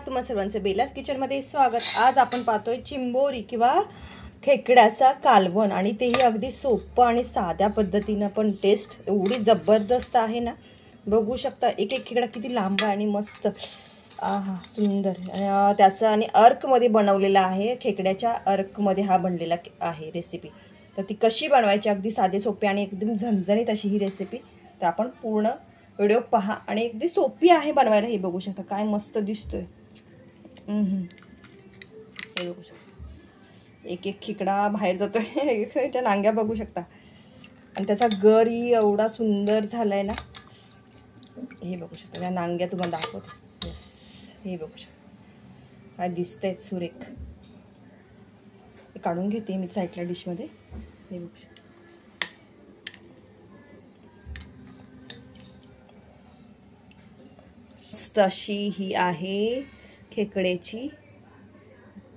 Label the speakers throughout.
Speaker 1: तुम्हा सर्वांचं बेलाच किचनमध्ये स्वागत। आज आपण पाहतोय चिंबोरी किंवा खेकड्याचा कालवण आणि तेही अगदी सोपं आणि साध्या पद्धतीने, पण टेस्ट एवढी जबरदस्त आहे ना। बघू शकता एक एक खेकडा किती लांब आणि मस्त, आहा सुंदर। त्याचा आणि अर्क मध्ये बनवलेला आहे, खेकड्याच्या अर्क मध्ये हा बनलेला आहे रेसिपी। तर ती कशी बनवायची अगदी साधे सोपे आणि एकदम झणझणीत अशी ही रेसिपी, तर आपण पूर्ण व्हिडिओ पहा आणि अगदी सोपी आहे बनवायला। हे बघू शकता काय मस्त दिसतोय। हे बघू शकता एक एक खेकडा बाहेर जातोय, त्या नांग्या बघू शकता आणि त्याचा गरही एवढा सुंदर झालाय ना। हे बघू शकता त्या नांग्या तुम्हाला दाखवते। यस, हे बघू शकता काय दिसतंय सुरेख। हे काढून घेते मी साईडला डिश मध्ये। हे बघू शकता अशी ही आहे खेकड्याची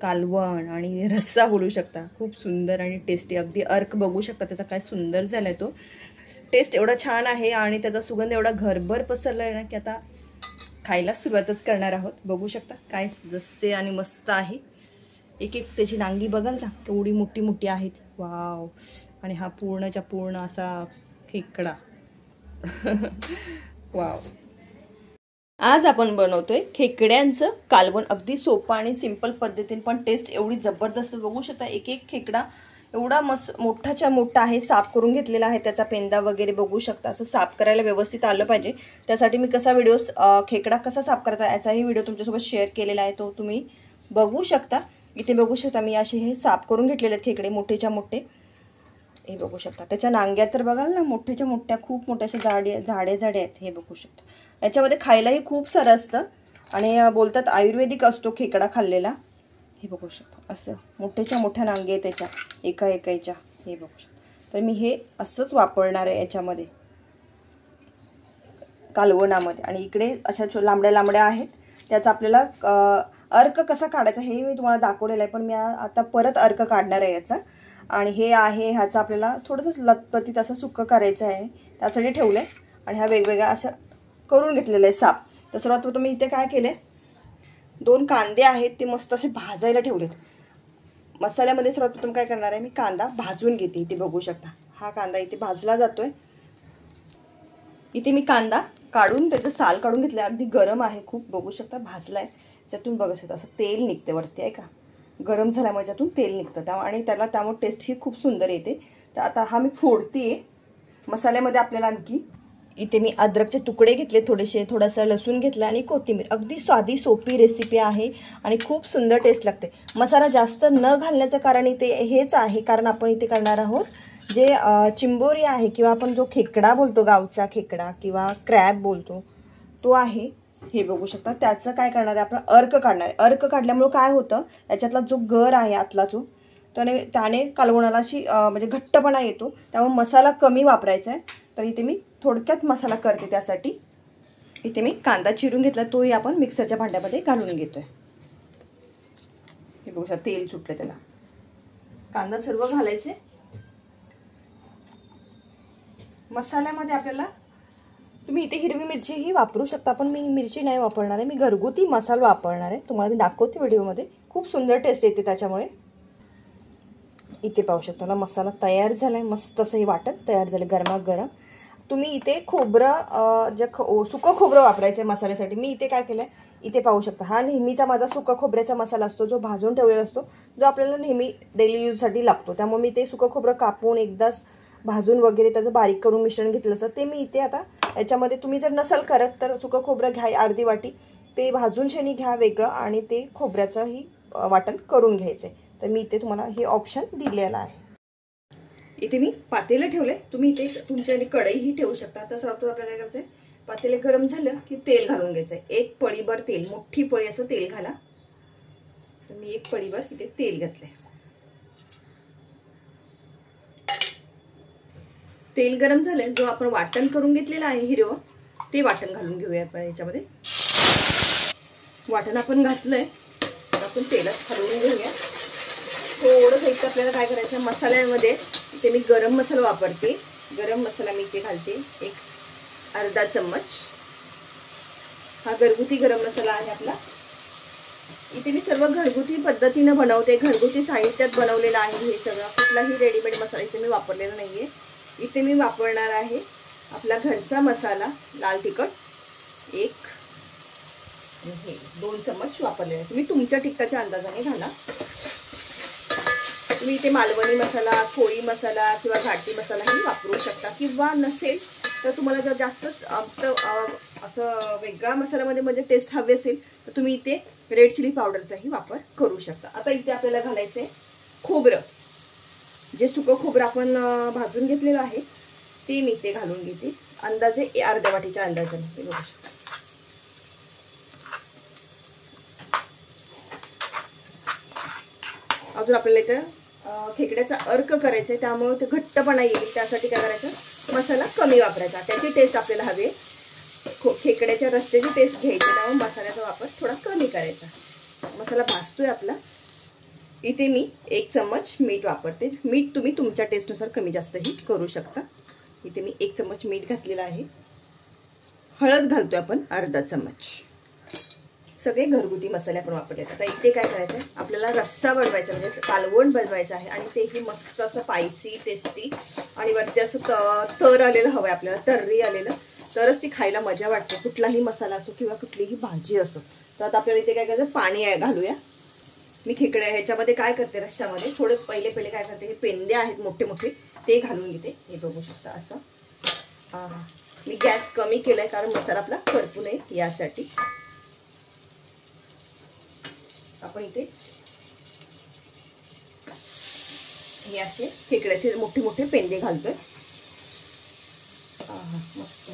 Speaker 1: कालवण आणि रस्सा बोलू शकता। खूप सुंदर आणि टेस्टी, अगदी अर्क बघू शकता त्याचा काय सुंदर झालाय तो। टेस्ट एवढा छान आहे आणि त्याचा सुगंध एवढा घरभर पसरलाय ना की आता खायला सुरुवातच करणार आहोत। बघू शकता काय जसते आणि मस्त आहे। एक एक त्याची नांगी बघाल ना केवढी मोठी मोठी आहेत। वाव, आणि हा पूर्णच्या पूर्ण असा खेकडा। वाव, आज आपण बनवतोय खेकड्यांचं कालवण, अगदी सोपं आणि सिंपल पद्धतीने, पण टेस्ट एवढी जबरदस्त। बघू शकता एक एक खेकडा एवढा मस्त मोठाच्या मोठा आहे, साफ करून घेतलेला आहे। त्याचा पेंदा वगैरे बघू शकता, असं साफ करायला व्यवस्थित आलं पाहिजे। त्यासाठी मी कसा व्हिडिओ खेकडा कसा साफ करायचा याचाही व्हिडिओ तुमच्यासोबत शेअर केलेला आहे, तो तुम्ही बघू शकता। इथे बघू शकता मी असे हे साफ करून घेतलेले खेकडे मोठेच्या मोठे। हे बघू शकता त्याच्या नांग्या तर बघाल ना मोठेच्या मोठ्या, खूप मोठ्या अशा झाडे आहेत। हे बघू शकता याच्यामध्ये खायलाही खूप सारं असतं आणि बोलतात आयुर्वेदिक असतो खेकडा खाल्लेला। हे बघू शकता असं मोठ्याच्या मोठ्या नांगे त्याच्या एका एकाच्या। हे बघू शकता, तर मी हे असंच वापरणार आहे याच्यामध्ये कालवणामध्ये। आणि इकडे अशा लांबड्या लांबड्या आहेत, त्याचा आपल्याला अर्क कसा काढायचा हे मी तुम्हाला दाखवलेलं आहे, पण मी आता परत अर्क काढणार आहे याचा। आणि हे आहे ह्याचं आपल्याला थोडंसं लतपतीत असं सुक्कं करायचं आहे, त्यासाठी ठेवलं आहे। आणि ह्या वेगवेगळ्या असं करून घेतलेलं आहे साफ। तर सर्वात प्रथम मी इथे काय केले, 2 कांदे आहेत ते मस्त असे भाजायला ठेवलेत। मसाल्यामध्ये सर्वात प्रथम काय करणार आहे, मी कांदा भाजून घेते। इथे बघू शकता हा कांदा इथे भाजला जातोय। इथे मी कांदा काढून त्याचं साल काढून घेतलं, अगदी गरम आहे खूप। बघू शकता भाजलाय, त्यातून बघू शकता असं तेल निघते वरती आहे का, गरम झाल्यामुळे त्यातून तेल निघतं आणि त्यामुळे टेस्ट ही खूप सुंदर येते। तर आता हा मी फोडते मसाल्यामध्ये। आपल्याला आणखी इथे मी अद्रकचे तुकडे घेतले थोडेसे, थोडासा लसूण घेतला आणि कोथिंबीर। अगदी साधी सोपी रेसिपी आहे आणि खूप सुंदर टेस्ट लागते। मसाला जास्त न घालण्याचं कारण इथे हेच आहे, कारण आपण इथे करणार आहोत जे चिंबोरी आहे किंवा आपण जो खेकडा बोलतो, गावचा खेकडा किंवा क्रॅब बोलतो तो आहे। हे बघू शकता त्याचं काय करणार आहे, आपण अर्क काढणार आहे। अर्क काढल्यामुळे काय होतं, याच्यातला जो गर आहे आतला जो, त्याने कालवणाला अशी म्हणजे घट्टपणा येतो, त्यामुळे मसाला कमी वापरायचा आहे। तर इथे मी थोडक्यात मसाला करते, त्यासाठी इथे मी कांदा चिरून घेतला, तोही आपण मिक्सरच्या भांड्यामध्ये घालून घेतोय। हे बघू शकता तेल सुटले त्याला, कांदा सर्व घालायचे मसाल्यामध्ये। आपल्याला तुम्ही इथे हिरवी मिरची ही वापरू शकता, पण मी मिरची नाही वापरणार आहे, मी घरगुती मसाला वापरणार आहे। तुम्हाला मी दाखवते व्हिडिओमध्ये, खूप सुंदर टेस्ट येते त्याच्यामुळे। इथे पाहू शकता मला मसाला तयार झालाय, मस्त असं हे वाटत तयार झालं गरमागरम। तुम्ही इथे खोबरं जे सुकं खोबरं वापरायचं आहे मसाल्यासाठी। मी इथे काय केलंय, इथे पाहू शकता हा नेहमीचा माझा सुका खोबऱ्याचा मसाला असतो, जो भाजून ठेवलेला असतो, जो आपल्याला नेहमी डेली यूजसाठी लागतो। त्यामुळे मी ते सुकं खोबरं कापून एकदाच भाजून वगैरे त्याचं बारीक करून मिश्रण घेतलं असतं, ते मी इथे आता याच्यामध्ये। तुम्ही जर नसाल करत तर सुकं खोबरं घ्या अर्धी वाटी, ते भाजून शेणी घ्या वेगळं आणि ते खोबऱ्याचंही वाटण करून घ्यायचं आहे। तर मी इथे तुम्हाला हे ऑप्शन दिलेलं आहे। इथे मी पातेलं ठेवलंय, तुम्ही इथे तुमच्याकडे कढईही ठेवू शकता। तर सर्वात आपल्याला काय करायचंय, पातेलं गरम झालं की तेल घालून घ्यायचंय। 1 पळीभर तेल, मोठी पळी असं तेल घाला। तर मी 1 पळीभर इथे तेल घातलंय। तेल गरम झालंय, जो आपण वाटण करून घेतलेलं आहे हिरवं, ते वाटण घालून घेऊया आपण याच्यामध्ये। वाटण आपण घातलंय, तर आपण तेलात हलवून घेऊया। थोडं साहित्य आपल्याला काय करायचं, मसाल्यामध्ये इथे मी गरम मसाला वापरते। गरम मसाला मी इथे घालते, एक अर्धा चम्मच। हा घरगुती गरम मसाला आहे आपला। इथे मी सर्व घरगुती पद्धतीने बनवते, घरगुती साहित्यात बनवलेलं आहे हे सगळं. कुठलाही रेडीमेड मसाला इथे मी वापरलेला नाहीये. इथे मी वापरणार आहे आपला घरचा मसाला, लाल तिखट 1 आणि हे 2 चम्मच वापरलेले आहे. तुम्ही तुमच्या तिखटाच्या अंदाजाने घाला. तुम्ही इथे मालवणी मसाला, कोळी मसाला किंवा घाटी मसालाही वापरू शकता, किंवा नसेल तर तुम्हाला जर जास्त असं वेगळा मसाल्यामध्ये म्हणजे टेस्ट हवी असेल तर तुम्ही इथे रेड चिली पावडरचाही वापर करू शकता. आता इथे आपल्याला घालायचंय खोबरं. जे सुकं खोबरं आपण भाजून घेतलेलं आहे ते मी इथे घालून घेते, अंदाजे अर्ध्या वाटीच्या अंदाजाने. हे बघू शकता. अजून आपल्याला इथं खेकड्याचा अर्क करायचा आहे, त्यामुळे ते घट्टपणा येईल. त्यासाठी काय करायचं, मसाला कमी वापरायचा. त्याची टेस्ट आपल्याला हवी आहे, खेकड्याच्या रस्त्याची टेस्ट घ्यायची, त्यामुळे मसाल्याचा वापर थोडा कमी करायचा. मसाला भाजतोय आपला. इथे मी 1 चम्मच मीठ वापरते. मीठ तुम्ही तुमच्या टेस्टनुसार कमी जास्तही करू शकता. इथे मी 1 चम्मच मीठ घातलेला आहे. हळद घालतोय आपण अर्धा चम्मच. सगळे घरगुती मसाले आपण वापरले. आता इथे काय करायचं आहे, आपल्याला रस्सा बनवायचा, म्हणजे कालवण बनवायचं आहे. आणि तेही मस्त असं स्पायसी, टेस्टी आणि वरती असं तर आलेलं हवं आहे आपल्याला, तर्री आलेलं, तरच ती खायला मजा वाटते. कुठलाही मसाला असो किंवा कुठलीही भाजी असो. तर आता आपल्याला इथे काय करायचं, पाणी घालूया. मी खेकड्या ह्याच्यामध्ये काय करते, रश्श्यामध्ये थोडे पहिले काय करते, हे पेंदे आहेत मोठे मोठे, ते घालून घेते. हे बघू शकता असं. मी गॅस कमी केलाय कारण मसाला आपला करपू नये यासाठी. आपण इथे हे असे खेकड्याचे मोठे मोठे पेंदे घालतोय. मस्त.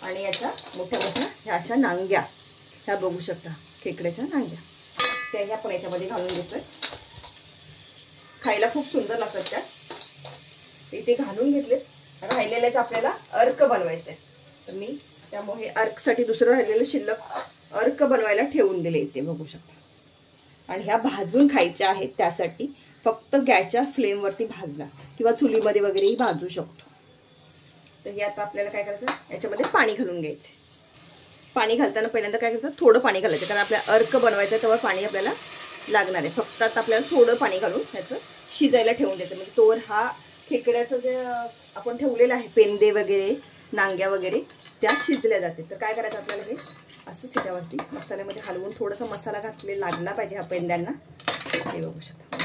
Speaker 1: आणि याच्या मोठ्या मोठ्या ह्या अशा नांग्या, ह्या बघू शकता खेकड्याच्या नांग्या, त्या आपण याच्यामध्ये घालून घेतोय. खायला खूप सुंदर लागतात त्या. इथे घालून घेतले. राहिलेल्याच आपल्याला अर्क बनवायचं आहे, तर मी त्यामुळे अर्कसाठी दुसरं राहिलेलं शिल्लक अर्क बनवायला ठेवून दिले इथे बघू शकता. आणि ह्या भाजून खायच्या आहेत, त्यासाठी फक्त गॅसच्या फ्लेमवरती भाजला किंवा चुलीमध्ये वगैरेही भाजू शकतो. तर हे आता आपल्याला काय करायचं, याच्यामध्ये पाणी घालून घ्यायचं. पाणी घालताना पहिल्यांदा काय करायचं, थोडं पाणी घालायचं, कारण आपल्याला अर्क बनवायचं आहे तेव्हा पाणी आपल्याला लागणार आहे. फक्त आता आपल्याला थोडं पाणी घालून ह्याचं शिजायला ठेवून द्यायचं. म्हणजे तोवर हा खेकड्याचं जे आपण ठेवलेलं आहे पेंदे वगैरे, नांग्या वगैरे, त्या शिजल्या जाते. तर काय करायचं आपल्याला, हे असं त्याच्यावरती मसाल्यामध्ये हलवून थोडासा मसाला घातले लागला पाहिजे ह्या पेंद्यांना. हे बघू शकता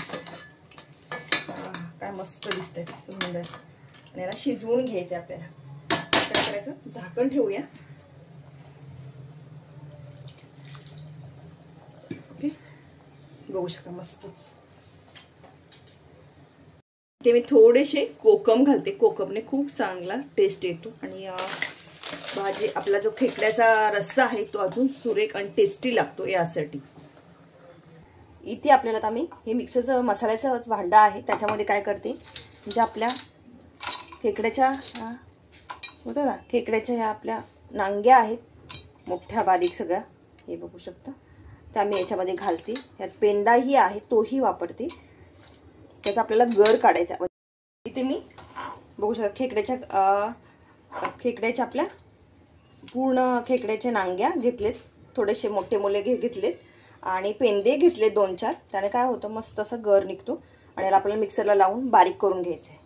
Speaker 1: काय मस्त दिसतंय, सुंदर. आणि याला शिजवून घ्यायचं आपल्याला. काय करायचं, झाकण ठेवूया. ओके, बघू शकता मस्तच. ते मी थोडेसे कोकम घालते. कोकमने खूप चांगला टेस्ट येतो आणि भाजी, आपला जो खेकड्याचा रस्सा आहे तो अजून सुरेख आणि टेस्टी लागतो यासाठी. इथे आपल्याला आता मी हे मिक्सरचं मसाल्याचं भांडं आहे, त्याच्यामध्ये काय करते, म्हणजे आपल्या खेकड्याच्या होतं ना, खेकड्याच्या ह्या आपल्या नांग्या आहेत मोठ्या बारीक सगळ्या, हे बघू शकता, त्या मी याच्यामध्ये घालते. यात पेंदाही आहे तोही वापरते. त्याचा आपल्याला गर काढायचा. इथे मी बघू शकता खेकड्याच्या आपल्या पूर्ण खेकड्याच्या नांग्या घेतलेत, थोडेसे मोठे मोले घेतलेत आणि पेंदे घेतले 2-4. त्याने काय होतं, मस्त असं गर निघतो आणि याला आपल्याला मिक्सरला लावून बारीक करून घ्यायचं आहे.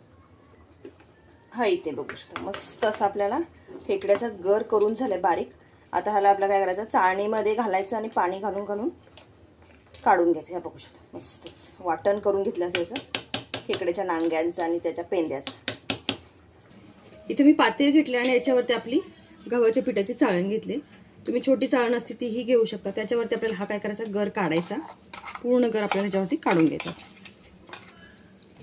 Speaker 1: हा इथे बघू शकता मस्त असं आपल्याला खेकड्याचा गर करून झालंय बारीक. आता ह्याला आपल्याला काय करायचं, चाळणीमध्ये घालायचं आणि पाणी घालून काढून घ्यायचं. हे बघू शकता मस्तच वाटण करून घेतलं असायचं खेकड्याच्या नांग्यांचं आणि त्याच्या पेंद्याचं. इथे मी पातेल घेतले आणि याच्यावरती आपली गव्हाच्या पिठाची चाळण घेतली. तुम्ही छोटी चाळण असते तीही घेऊ शकता. त्याच्यावरती आपल्याला हा काय करायचा, गर काढायचा, पूर्ण गर आपल्याला याच्यावरती काढून घ्यायचा.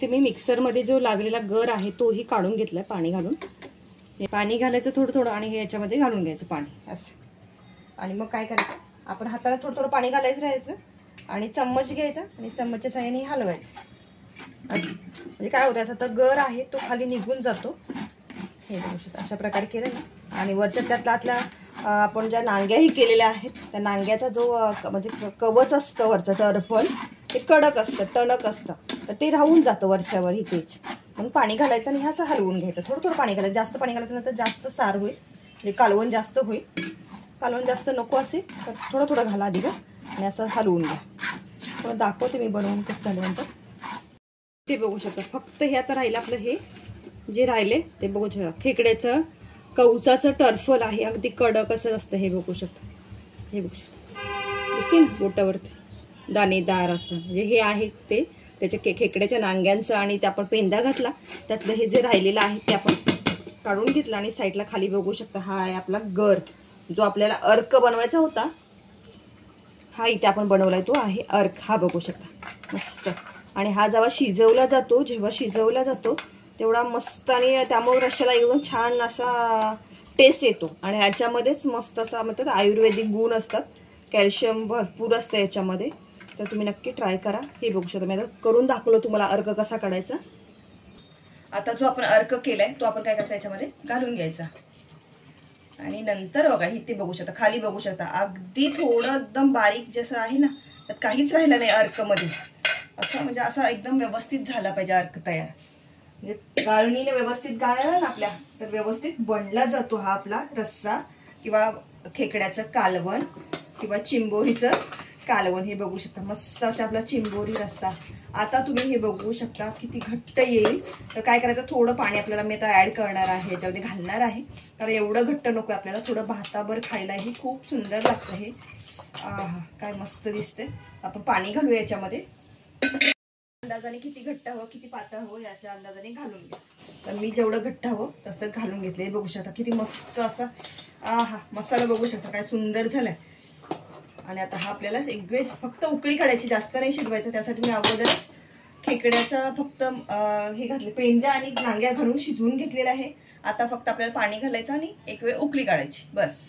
Speaker 1: ते मी मिक्सरमध्ये जो लागलेला गर आहे तोही काढून घेतलाय पाणी घालून. हे पाणी घालायचं थोडं थोडं आणि हे याच्यामध्ये घालून घ्यायचं पाणी असं. आणि मग काय करायचं, आपण हाताला थोडं थोडं पाणी घालायचं राहायचं आणि चम्मच घ्यायचा आणि चम्मचच्या साहाय्याने हलवायचं असं. म्हणजे काय होतं, याचा तर गर आहे तो खाली निघून जातो. हे बघू शकता अशा प्रकारे केलं ना. आणि वरच्या त्यातल्या आपण ज्या नांग्याही केलेल्या आहेत त्या नांग्याचा जो म्हणजे कवच असतं वरचं टर्फल, ते कडक असतं, टणक असतं, तर ते राहून जातं वरच्यावर इथेच. मग पाणी घालायचं आणि हे असं हलवून घ्यायचं. थोडं थोडं पाणी घालायचं, जास्त पाणी घालायचं नंतर जास्त सार होईल, म्हणजे कालवण जास्त होईल. कालवण जास्त नको असेल तर थोडं थोडं घाला आधी आणि असं हलवून घ्या. तुम्हाला दाखवते मी बनवून कसं झाल्यानंतर. ते बघू शकता. फक्त हे आता राहिलं आपलं, हे जे राहिले ते बघू शकता. खेकड्याचं कवचाचं टर्फल आहे, अगदी कडक असं असतं. हे बघू शकता, हे बघू शकता, दिसते ना बोटावरती दाणेदार असं. म्हणजे हे आहे ते त्याच्या खेकड्याच्या नांग्यांचं. आणि ते आपण पेंदा घातला, त्यातलं हे जे राहिलेलं आहे ते आपण काढून घेतलं. आणि साईडला खाली बघू शकता हा आहे आपला गर, जो आपल्याला अर्क बनवायचा होता. हा इथे आपण बनवलाय तो आहे अर्क. हा बघू शकता मस्त. आणि हा जेव्हा शिजवला जातो तेवढा मस्त, आणि त्यामुळे रश्श्याला एकदम छान असा टेस्ट येतो. आणि ह्याच्यामध्येच मस्त असा म्हणतात आयुर्वेदिक गुण असतात, कॅल्शियम भरपूर असतं याच्यामध्ये. तर तुम्ही नक्की ट्राय करा. हे बघू शकता मी आता करून दाखवलं तुम्हाला अर्क कसा काढायचा. आता जो आपण अर्क केलाय तो आपण काय करायचा, याच्यामध्ये घालून घ्यायचा. आणि नंतर बघा इथे बघू शकता, खाली बघू शकता, अगदी थोडं एकदम बारीक जसं आहे ना, त्यात काहीच राहिलं नाही अर्कमध्ये. असं म्हणजे असं एकदम व्यवस्थित झाला पाहिजे अर्क तयार. म्हणजे गाळणीने व्यवस्थित गाळला ना आपल्या, तर व्यवस्थित बनला जातो हा आपला रस्सा किंवा खेकड्याचं कालवण किंवा चिंबोरीचं कालवण. हे बघू शकता मस्त असं आपला चिंबोरी रस्सा. आता तुम्ही हे बघू शकता किती घट्ट येईल. तर काय करायचं, थोडं पाणी आपल्याला मी आता ऍड करणार आहे, याच्यामध्ये घालणार आहे, कारण एवढं घट्ट नको आपल्याला. थोडं भाताभर खायला हे खूप सुंदर लागतं हे. आहा काय मस्त दिसते. आपण पाणी घालूया याच्यामध्ये. अंदाजाने किती घट्ट हवं किती पातळ हवं याच्या अंदाजाने घालून घ्या. तर मी जेवढं घट्ट हवं तसं घालून घेतले. बघू शकता किती मस्त असा आहा मसाला बघू शकता काय सुंदर झालाय. आणि आता हा आपल्याला एक वेळ फक्त उकळी काढायची, जास्त नाही शिजवायचं. त्यासाठी मी अगोदर खेकड्याचा फक्त हे घातले, पेंद्या आणि नांग्या घालून शिजवून घेतलेला आहे. आता फक्त आपल्याला पाणी घालायचं आणि एक वेळ उकळी काढायची बस.